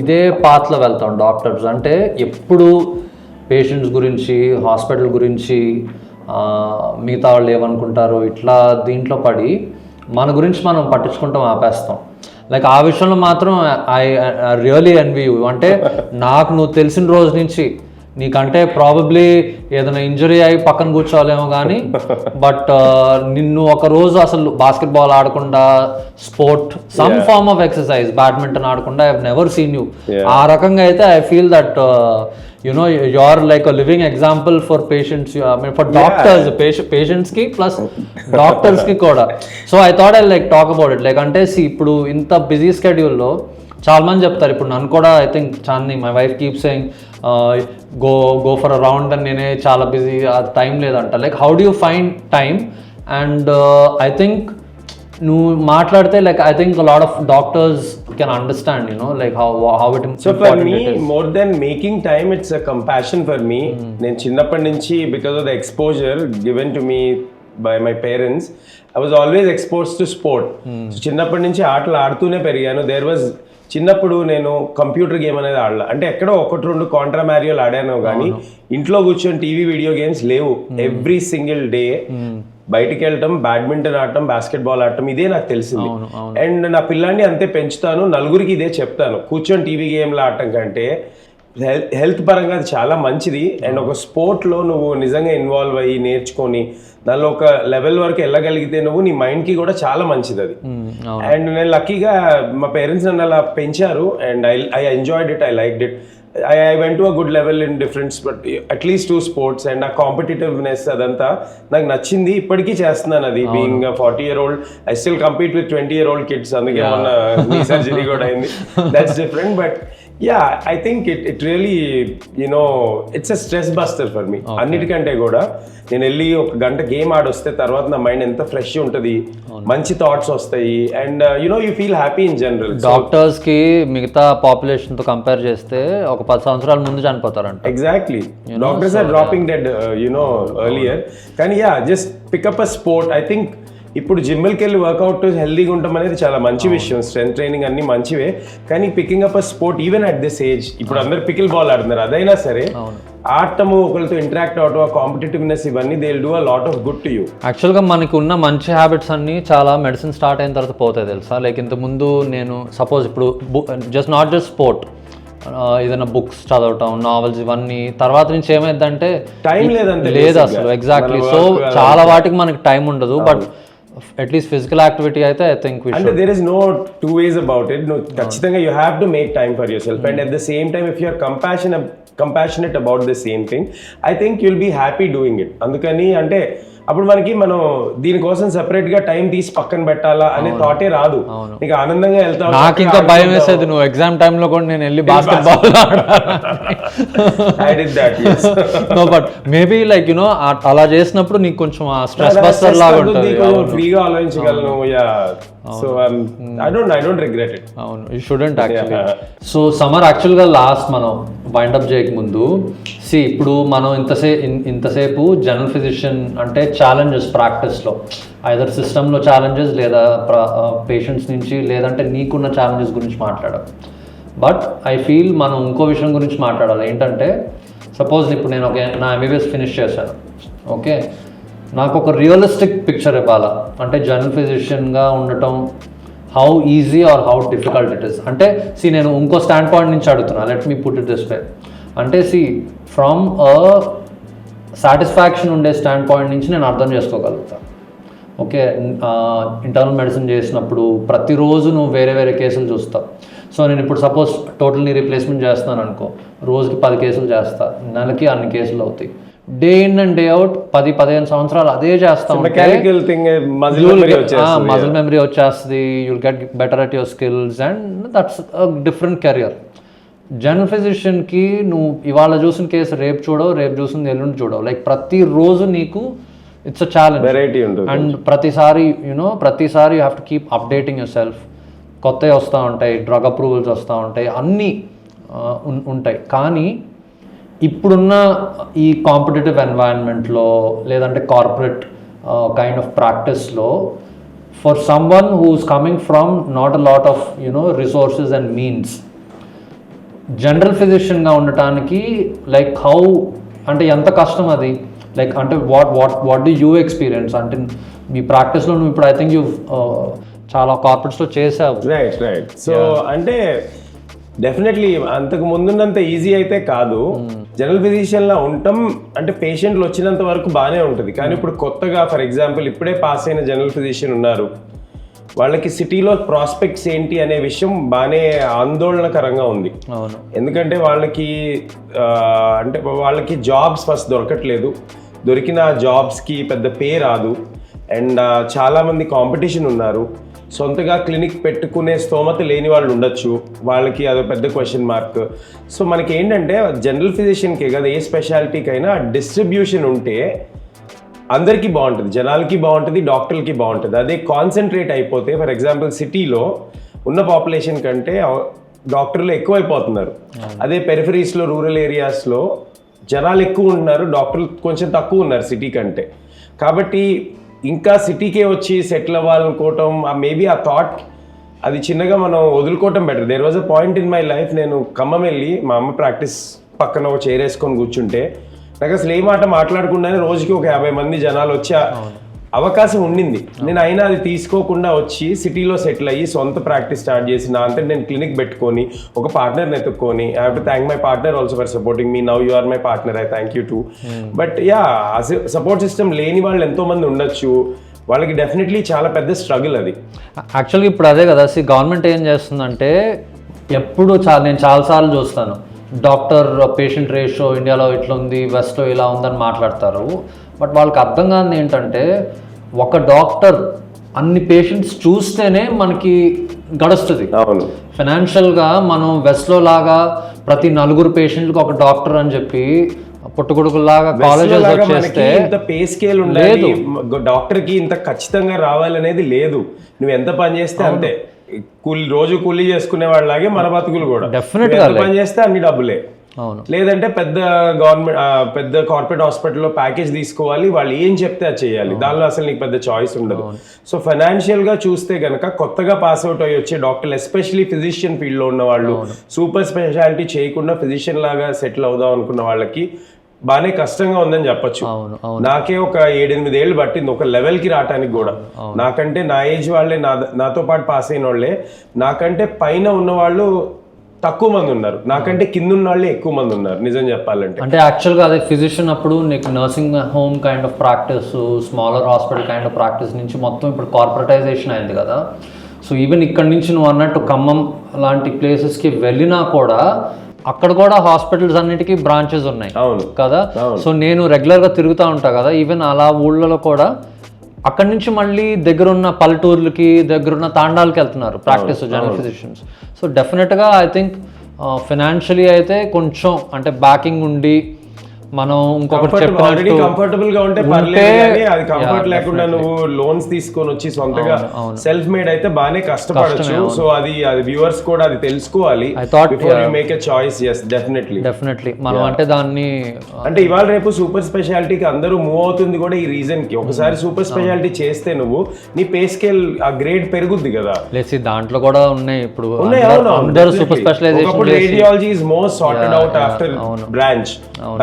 ఇదే పాత్లో వెళ్తాం డాక్టర్స్. అంటే ఎప్పుడు పేషెంట్స్ గురించి, హాస్పిటల్ గురించి, మిగతా వాళ్ళు ఏమనుకుంటారో ఇట్లా దీంట్లో పడి మన గురించి మనం పట్టించుకుంటాం, ఆపేస్తాం. లైక్ ఆ విషయంలో మాత్రం ఐ రియలీ ఎన్వీ యూ. అంటే నాకు నువ్వు తెలిసిన రోజు నుంచి నీకంటే ప్రాబబ్లీ ఏదైనా ఇంజరీ అయి పక్కన కూర్చోవాలేమో కానీ, బట్ నిన్ను ఒక రోజు అసలు బాస్కెట్బాల్ ఆడకుండా, sport some form of exercise, badminton ఆడకుండా I have never seen you. ఆ రకంగా అయితే I feel that you are like a living example for patients, I mean for doctors, patients ki plus doctors ki kuda. So I thought I'll like talk about it. Like ante see ఇప్పుడు ఇంత busy schedule లో చాలా మంది చెప్తారు, ఇప్పుడు నన్ను కూడా I think Chandini, my wife keep saying go for a round అని, నేనే చాలా బిజీ, అది టైం లేదంట. Like how do you find time? And I think నువ్వు మాట్లాడితే like I think lot of doctors can understand like how it is. So for me, more than making time, it's a compassion for me. నేను చిన్నప్పటి నుంచి, because of the exposure given to me by my parents, I was always exposed to sport. So చిన్నప్పటి నుంచి ఆటలు ఆడుతూనే పెరిగాను. చిన్నప్పుడు నేను కంప్యూటర్ గేమ్ అనేది ఆడలా, అంటే ఎక్కడో 1-2 కాంట్రా మ్యారియోలు ఆడాను, కానీ ఇంట్లో కూర్చొని టీవీ వీడియో గేమ్స్ లేవు. ఎవ్రీ సింగిల్ డే బయటికి వెళ్ళటం, బ్యాడ్మింటన్ ఆడటం, బాస్కెట్బాల్ ఆడటం, ఇదే నాకు తెలిసింది. అండ్ నా పిల్లాన్ని అంతే పెంచుతాను, నలుగురికి ఇదే చెప్తాను, కూర్చొని టీవీ గేమ్లు ఆడటం కంటే హెల్త్ పరంగా అది చాలా మంచిది. అండ్ ఒక స్పోర్ట్లో నువ్వు నిజంగా ఇన్వాల్వ్ అయ్యి నేర్చుకొని దానిలో ఒక లెవెల్ వరకు వెళ్ళగలిగితే నువ్వు నీ మైండ్కి కూడా చాలా మంచిది అది. అండ్ నేను లక్కీగా మా పేరెంట్స్ నన్ను అలా పెంచారు. And I enjoyed it, I liked it. I went to a good level in different, but at least 2 sports, and a competitiveness అదంతా నాకు నచ్చింది. ఇప్పటికీ చేస్తున్నాను అది. Being 40-year-old, I still compete with 20-year-old kids. అందుకే మొన్న నీ సర్జరీ కూడా అయింది. That's different, but yeah, I think it really, it's a stress buster for me. అన్నిటికంటే కూడా నేను వెళ్ళి ఒక గంట గేమ్ ఆడొస్తే తర్వాత నా మైండ్ ఎంత ఫ్రెష్ ఉంటుంది, మంచి థాట్స్ వస్తాయి. And you feel happy in general. Doctors కి మిగతా పాపులేషన్ తో కంపేర్ చేస్తే ఒక 10 సంవత్సరాల ముందు చనిపోతారంట. Exactly, doctors are dropping dead earlier. కానీ just pick up a sport. I think ఇప్పుడు జిమ్కి వెళ్ళి వర్కౌట్ హెల్దీగా ఉండటం అనేది చాలా మంచి విషయం. స్ట్రెంత్ ట్రైనింగ్ అన్ని మంచివే, కానీ picking up a sport even at this age, ఇప్పుడు అందరు పికిల్ బాల్ ఆడుతున్నారు, అదైనా సరే ఆడటము, ఒకరితో ఇంటరాక్ట్ అవటం, ఆ కాంపిటేటివ్నెస్, ఇవన్నీ they will do a lot of good to you. యాక్చువల్గా మనకి ఉన్న మంచి హ్యాబిట్స్ అన్ని చాలా మెడిసిన్ స్టార్ట్ అయిన తర్వాత పోతాయి తెలుసా. లైక్ ఇంతకుముందు నేను సపోజ్ ఇప్పుడు నాట్ జస్ట్ స్పోర్ట్, ఏదైనా బుక్స్ చదవటం, నావెల్స్, ఇవన్నీ తర్వాత నుంచి ఏమైందంటే టైం లేదు అసలు. ఎగ్జాక్ట్లీ. సో చాలా వాటికి మనకి టైం ఉండదు, బట్ అట్లీస్ట్ ఫిజికల్ యాక్టివిటీ అయితే ఐ థింక్ అంటే there is no two ways about it. నువ్వు ఖచ్చితంగా you have to make time for yourself, and at the same time if you are compassionate about the same thing, I think you'll be happy doing it. అందుకని అంటే అప్పుడు మనం దీనికోసం separate గా time తీసి పక్కన పెట్టాలా అనే థాటే రాదు. నీకు ఆనందంగా వెళ్తావు. నాకు ఇంకా భయం వేసేది, నువ్వు ఎగ్జామ్ టైంలో కూడా నేను వెళ్ళి basketball but maybe like you know అలా చేసినప్పుడు నీకు కొంచెం స్ట్రెస్ బస్టర్ లాగా ఉంటుంది, ఫ్రీగా ఆలోచించగలను. So I don't regret it. అవును, you shouldn't actually. So summer యాక్చువల్గా లాస్ట్ మనం వైండప్ చేయక ముందు ఇప్పుడు మనం ఇంతసేపు జనరల్ ఫిజిషియన్ అంటే ఛాలెంజెస్ ప్రాక్టీస్లో, ఐదర్ సిస్టంలో ఛాలెంజెస్ లేదా పేషెంట్స్ నుంచి, లేదంటే నీకున్న ఛాలెంజెస్ గురించి మాట్లాడాం. బట్ ఐ ఫీల్ మనం ఇంకో విషయం గురించి మాట్లాడాలి. ఏంటంటే సపోజ్ ఇప్పుడు నేను నా ఎంబీబీఎస్ ఫినిష్ చేశాను, ఓకే, నాకు ఒక రియలిస్టిక్ పిక్చర్ ఇవ్వాలా అంటే జనరల్ ఫిజిషియన్గా ఉండటం how easy or how difficult it is. అంటే నేను ఇంకో స్టాండ్ పాయింట్ నుంచి అడుగుతున్నా, let me put it this way. అంటే ఫ్రమ్ సాటిస్ఫాక్షన్ ఉండే స్టాండ్ పాయింట్ నుంచి నేను అర్థం చేసుకోగలుగుతాను. ఓకే, ఇంటర్నల్ మెడిసిన్ చేసినప్పుడు ప్రతిరోజు నువ్వు వేరే వేరే కేసులు చూస్తావు. సో నేను ఇప్పుడు సపోజ్ టోటల్ నీ రీప్లేస్మెంట్ చేస్తున్నాను అనుకో, రోజుకి 10 కేసులు చేస్తా, నెలకి అన్ని కేసులు అవుతాయి. Day in and day out 10-15 సంవత్సరాలు అదే చేస్తా ఉంటే మజిల్ మెమరీ వచ్చేస్తుంది, you'll get better at your skills and that's different career. General ఫిజిషియన్కి నువ్వు ఇవాళ చూసిన కేసు రేపు చూడవు, రేపు చూసిన ఎల్లుండి చూడవు. లైక్ ప్రతిరోజు నీకు ఇట్స్ అ ఛాలెంజ్, వెరైటీ ఉంటుంది. అండ్ ప్రతిసారి you have to keep updating your self. కొత్తవి వస్తూ ఉంటాయి, డ్రగ్ అప్రూవల్స్ వస్తూ ఉంటాయి, అన్నీ ఉంటాయి. కానీ ఇప్పుడున్న ఈ కాంపిటేటివ్ ఎన్వైరన్మెంట్లో లేదంటే కార్పొరేట్ కైండ్ ఆఫ్ ప్రాక్టీస్లో for someone who's coming from not a lot of resources and means, general ఫిజిషియన్గా ఉండటానికి లైక్ హౌ అంటే ఎంత కష్టం అది? లైక్ అంటే వాట్ డూ యూ ఎక్స్పీరియన్స్? అంటే మీ ప్రాక్టీస్లో నువ్వు ఇప్పుడు ఐ థింక్ యూ చాలా కార్పొరేట్స్లో చేసావు. రైట్. సో అంటే డెఫినెట్లీ అంతకు ముందున్నంత ఈజీ అయితే కాదు. జనరల్ ఫిజిషియన్లా ఉండటం అంటే పేషెంట్లు వచ్చినంత వరకు బాగానే ఉంటుంది. కానీ ఇప్పుడు కొత్తగా ఫర్ ఎగ్జాంపుల్ ఇప్పుడే పాస్ అయిన జనరల్ ఫిజిషియన్ ఉన్నారు, వాళ్ళకి సిటీలో ప్రాస్పెక్ట్స్ ఏంటి అనే విషయం బాగానే ఆందోళనకరంగా ఉంది. ఎందుకంటే వాళ్ళకి జాబ్స్ ఫస్ట్ దొరకట్లేదు, దొరికిన జాబ్స్కి పెద్ద పే రాదు, అండ్ చాలామంది కాంపిటీషన్ ఉన్నారు. సొంతగా క్లినిక్ పెట్టుకునే స్తోమత లేని వాళ్ళు ఉండొచ్చు, వాళ్ళకి అదో పెద్ద క్వశ్చన్ మార్క్. సో మనకి ఏంటంటే జనరల్ ఫిజిషియన్కే కదా ఏ స్పెషాలిటీకైనా డిస్ట్రిబ్యూషన్ ఉంటే అందరికీ బాగుంటుంది, జనాలకి బాగుంటుంది, డాక్టర్లకి బాగుంటుంది. అదే కాన్సన్ట్రేట్ అయిపోతే ఫర్ ఎగ్జాంపుల్ సిటీలో ఉన్న పాపులేషన్ కంటే డాక్టర్లు ఎక్కువైపోతున్నారు. అదే పెరిఫరీస్లో రూరల్ ఏరియాస్లో జనాలు ఎక్కువ ఉంటున్నారు, డాక్టర్లు కొంచెం తక్కువ ఉన్నారు సిటీ కంటే. కాబట్టి ఇంకా సిటీకే వచ్చి సెటిల్ అవ్వాలనుకోవటం, మేబీ ఆ థాట్ అది చిన్నగా మనం వదులుకోవటం better. There was a point in my life, నేను ఖమ్మం వెళ్ళి మా అమ్మ ప్రాక్టీస్ పక్కన ఒక చైర్ వేసుకొని కూర్చుంటే నాకు అసలు ఏ మాట మాట్లాడకుండానే రోజుకి ఒక 50 మంది జనాలు వచ్చే అవకాశం ఉండింది. నేను అయినా అది తీసుకోకుండా వచ్చి సిటీలో సెటిల్ అయ్యి సొంత ప్రాక్టీస్ స్టార్ట్ చేసి నా అంతా నేను క్లినిక్ పెట్టుకొని ఒక పార్ట్నర్ని ఎత్తుక్కొని, I have to thank my partner also for supporting me. Now you are my partner, I thank you too. But support system లేని వాళ్ళు ఎంతోమంది ఉండొచ్చు, వాళ్ళకి డెఫినెట్లీ చాలా పెద్ద స్ట్రగుల్ అది. యాక్చువల్గా ఇప్పుడు అదే కదా, గవర్నమెంట్ ఏం చేస్తుందంటే ఎప్పుడు నేను చాలాసార్లు చూస్తాను, డాక్టర్ పేషెంట్ రేషియో ఇండియాలో ఇట్లా ఉంది, వెస్ట్లో ఇలా ఉందని మాట్లాడతారు. బట్ వాళ్ళకి అర్థం కాని ఏంటంటే ఒక డాక్టర్ అన్ని పేషెంట్స్ చూస్తేనే మనకి గడుస్తుంది. ఫైనాన్షియల్గా మనం వెస్ట్లో లాగా ప్రతి 4 పేషెంట్లకు ఒక డాక్టర్ అని చెప్పి పుట్టుకొడుకులాగా కాలేజెస్ వచ్చేస్తే ఇంత పే స్కేల్ ఉండదు, డాక్టర్ కి ఇంత ఖచ్చితంగా రావాలనేది లేదు. నువ్వు ఎంత పని చేస్తే అంతే, రోజు కూలీ చేసుకునే వాళ్ళలాగే మన బతుకులు కూడా డెఫినెట్ గా పని చేస్తే అన్ని డబ్బులే. లేదంటే పెద్ద గవర్నమెంట్ పెద్ద కార్పొరేట్ హాస్పిటల్లో ప్యాకేజ్ తీసుకోవాలి, వాళ్ళు ఏం చెప్తే అది చేయాలి, దానిలో అసలు నీకు పెద్ద చాయిస్ ఉండదు. సో ఫైనాన్షియల్ గా చూస్తే గనక కొత్తగా పాస్ అవుట్ అయ్యి వచ్చే డాక్టర్లు, ఎస్పెషలీ ఫిజిషియన్ ఫీల్డ్ లో ఉన్న వాళ్ళు, సూపర్ స్పెషాలిటీ చేయకుండా ఫిజిషియన్ లాగా సెటిల్ అవుదాం అనుకున్న వాళ్ళకి బాగానే కష్టంగా ఉందని చెప్పొచ్చు. నాకే ఒక 7-8 ఏళ్ళు పట్టింది ఒక లెవెల్కి రావటానికి కూడా. నాకంటే నా ఏజ్ వాళ్ళే, నాతో పాటు పాస్ అయిన వాళ్ళే నాకంటే పైన ఉన్న వాళ్ళు తక్కువ మంది ఉన్నారు, నాకంటే కింద ఉన్న వాళ్ళే ఎక్కువ మంది ఉన్నారు నిజం చెప్పాలంటే. అంటే యాక్చువల్గా అదే ఫిజిషియన్ అప్పుడు నీకు nursing home kind of practice, smaller hospital kind of practice నుంచి మొత్తం ఇప్పుడు కార్పొరేటైజేషన్ అయింది కదా. సో ఈవెన్ ఇక్కడ నుంచి నువ్వు అన్నట్టు ఖమ్మం లాంటి ప్లేసెస్కి వెళ్ళినా కూడా అక్కడ కూడా హాస్పిటల్స్ అన్నిటికీ బ్రాంచెస్ ఉన్నాయి అవును కదా. సో నేను రెగ్యులర్గా తిరుగుతూ ఉంటా కదా, ఈవెన్ అలా ఊళ్ళలో కూడా అక్కడి నుంచి మళ్ళీ దగ్గరున్న పల్లెటూర్లకి దగ్గరున్న తాండాలకి వెళ్తున్నారు ప్రాక్టీస్ జనరల్ ఫిజిషియన్స్. సో డెఫినెట్గా ఐ థింక్ ఫినాన్షియలీ అయితే కొంచెం అంటే బ్యాకింగ్ ఉండి మనం ఇంకొకటి ఆల్రెడీ కంఫర్టబుల్ గా ఉంటే పర్లేదు, కానీ అది కంఫర్ట్ లేకుండా నువ్వు లోన్స్ తీసుకొని వచ్చి సొంతగా సెల్ఫ్ మేడ్ అయితే బాగానే కష్టపడచ్చు. సో అది వ్యూవర్స్ కూడా అది తెలుసుకోవాలి before you make a choice. yes definitely మనం అంటే దాన్ని అంటే ఇవాళ రేపు సూపర్ స్పెషాలిటీకి అందరూ మూవ్ అవుతుంది కూడా ఈ రీజన్ కి. ఒకసారి సూపర్ స్పెషాలిటీ చేస్తే నువ్వు నీ పే స్కేల్ ఆ గ్రేడ్ పెరుగుద్ది కదా. లేసి దాంట్లో కూడా ఉన్నాయి ఇప్పుడు అందరూ super specialization. Radiology is most sorted out after branch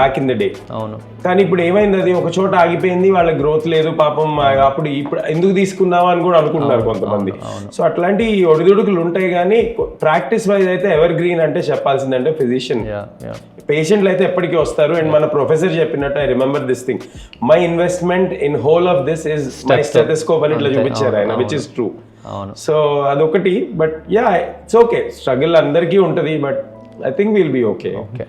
back in the day. అవును. కానీ ఇప్పుడు ఏమైంది, అది ఒక చోట ఆగిపోయింది, వాళ్ళ గ్రోత్ లేదు పాపం. అప్పుడు ఇప్పుడు ఎందుకు తీసుకున్నావా అని కూడా అనుకుంటున్నారు కొంతమంది. సో అట్లాంటి ఒడిదుడుకులు ఉంటాయి, కానీ ప్రాక్టీస్ వైజ్ అయితే ఎవర్ గ్రీన్ అంటే చెప్పాల్సిందంటే ఫిజిషియన్. పేషెంట్లు అయితే ఎప్పటికీ వస్తారు. అండ్ మన ప్రొఫెసర్ చెప్పినట్టు I remember this thing, my investment in whole of this is my stethoscope అని ఇట్లా చూపించారు ఆయన, విచ్ ఇస్ ట్రూ. సో అదొకటి. But yeah it's okay, struggle అందరికీ ఉంటుంది, but I think will be okay.